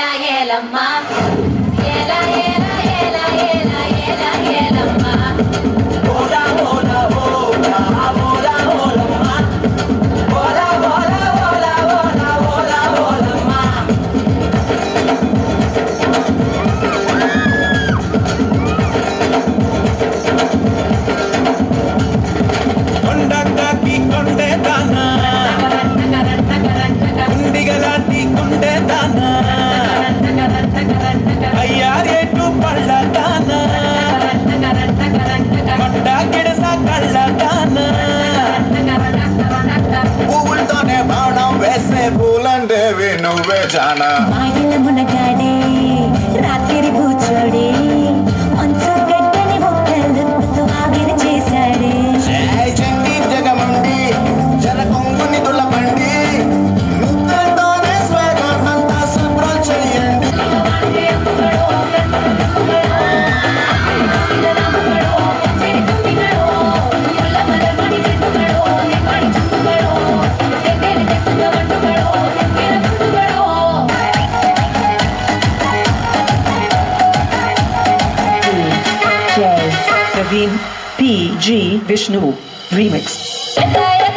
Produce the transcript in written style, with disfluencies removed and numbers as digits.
ఏలా ఏలమ్మా ఏలా ఏలా ఏలా ఏలా ఏలా ఏలమ్మా ఓలా ఓలా ఓలా ఓలా ఓలమ్మా ఓలా ఓలా ఓలా ఓలా ఓలా ఓలమ్మా కొండకి కొండే దానా గుండిగలాంటి కొండే దానా అయ్యారేటు పళ్ళ దానా మట్ట గిడస కళ్ళ దానా పువ్వులతోనే బాణం వేసే పూలండేవి నువ్వే జానా మాయల మునగాడే రాత్రి కూర్చోడే మంచు గడ్డని ఒక్కలు ఆవిరి చేశాడే జై చండి జగమండి జర కొంగుని తులపండి ముద్దతోనే స్వేగం అంతా శుభ్రం చేయండి J. Praveen P. G. Vishnu. Remix.